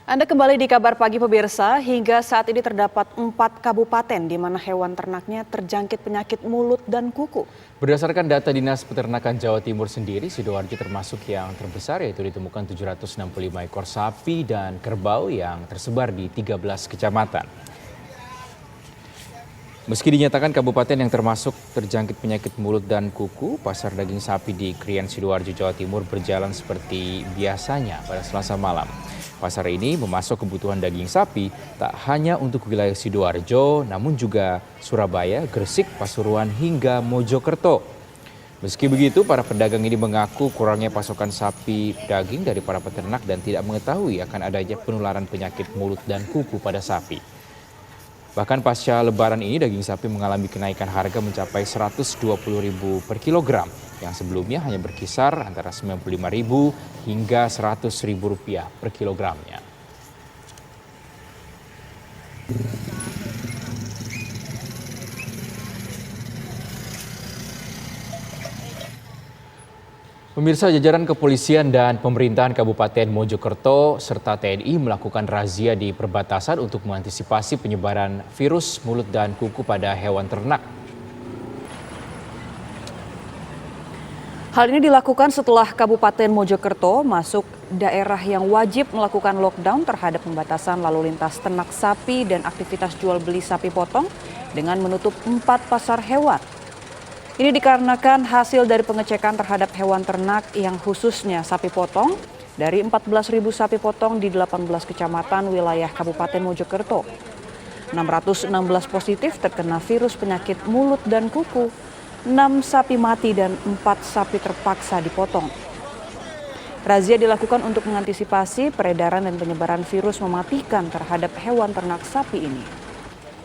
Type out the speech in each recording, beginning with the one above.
Anda kembali di Kabar Pagi pemirsa, hingga saat ini terdapat 4 kabupaten di mana hewan ternaknya terjangkit penyakit mulut dan kuku. Berdasarkan data Dinas Peternakan Jawa Timur sendiri, Sidoarjo termasuk yang terbesar, yaitu ditemukan 765 ekor sapi dan kerbau yang tersebar di 13 kecamatan. Meski dinyatakan kabupaten yang termasuk terjangkit penyakit mulut dan kuku, pasar daging sapi di Krian Sidoarjo, Jawa Timur berjalan seperti biasanya pada Selasa malam. Pasar ini memasok kebutuhan daging sapi tak hanya untuk wilayah Sidoarjo, namun juga Surabaya, Gresik, Pasuruan hingga Mojokerto. Meski begitu, para pedagang ini mengaku kurangnya pasokan sapi daging dari para peternak dan tidak mengetahui akan adanya penularan penyakit mulut dan kuku pada sapi. Bahkan pasca lebaran ini daging sapi mengalami kenaikan harga mencapai Rp120.000 per kilogram yang sebelumnya hanya berkisar antara Rp95.000 hingga Rp100.000 per kilogramnya. Pemirsa, jajaran kepolisian dan pemerintahan Kabupaten Mojokerto serta TNI melakukan razia di perbatasan untuk mengantisipasi penyebaran virus mulut dan kuku pada hewan ternak. Hal ini dilakukan setelah Kabupaten Mojokerto masuk daerah yang wajib melakukan lockdown terhadap pembatasan lalu lintas ternak sapi dan aktivitas jual beli sapi potong dengan menutup 4 pasar hewan. Ini dikarenakan hasil dari pengecekan terhadap hewan ternak yang khususnya sapi potong dari 14.000 sapi potong di 18 kecamatan wilayah Kabupaten Mojokerto. 616 positif terkena virus penyakit mulut dan kuku, 6 sapi mati dan 4 sapi terpaksa dipotong. Razia dilakukan untuk mengantisipasi peredaran dan penyebaran virus mematikan terhadap hewan ternak sapi ini.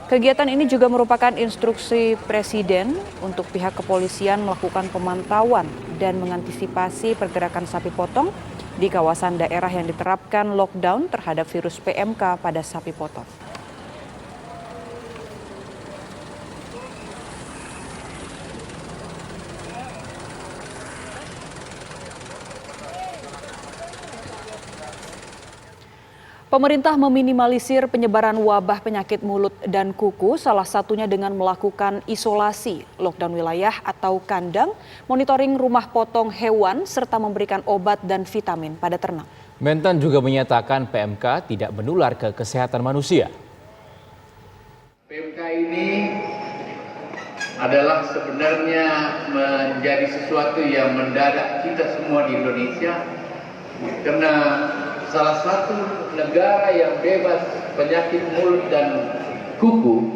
Kegiatan ini juga merupakan instruksi Presiden untuk pihak kepolisian melakukan pemantauan dan mengantisipasi pergerakan sapi potong di kawasan daerah yang diterapkan lockdown terhadap virus PMK pada sapi potong. Pemerintah meminimalisir penyebaran wabah penyakit mulut dan kuku, salah satunya dengan melakukan isolasi, lockdown wilayah atau kandang, monitoring rumah potong hewan, serta memberikan obat dan vitamin pada ternak. Mentan juga menyatakan PMK tidak menular ke kesehatan manusia. PMK ini adalah sebenarnya menjadi sesuatu yang mendadak kita semua di Indonesia, karena salah satu negara yang bebas penyakit mulut dan kuku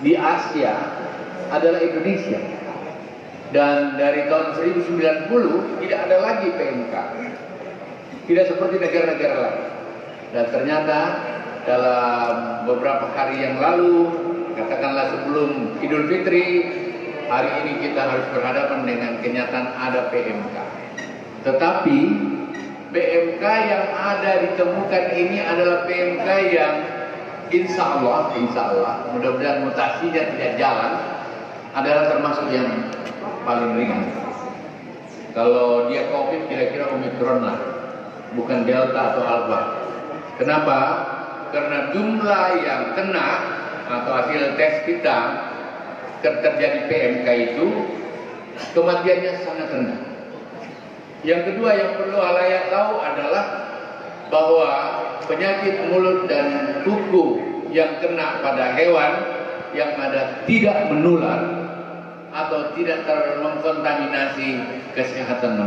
di Asia adalah Indonesia. Dan dari tahun 1090 tidak ada lagi PMK. Tidak seperti negara-negara lain. Dan ternyata dalam beberapa hari yang lalu, katakanlah sebelum Idul Fitri, hari ini kita harus berhadapan dengan kenyataan ada PMK. Tetapi PMK yang ada ditemukan ini adalah PMK yang insya Allah, mudah-mudahan mutasinya tidak jalan, adalah termasuk yang paling ringan. Kalau dia COVID kira-kira Omicron lah, bukan Delta atau Alpha. Kenapa? Karena jumlah yang kena atau hasil tes kita terjadi PMK itu, kematiannya sangat rendah. Yang kedua yang perlu halayak tahu adalah bahwa penyakit mulut dan kuku yang kena pada hewan yang ada tidak menular atau tidak terkontaminasi kesehatan manusia.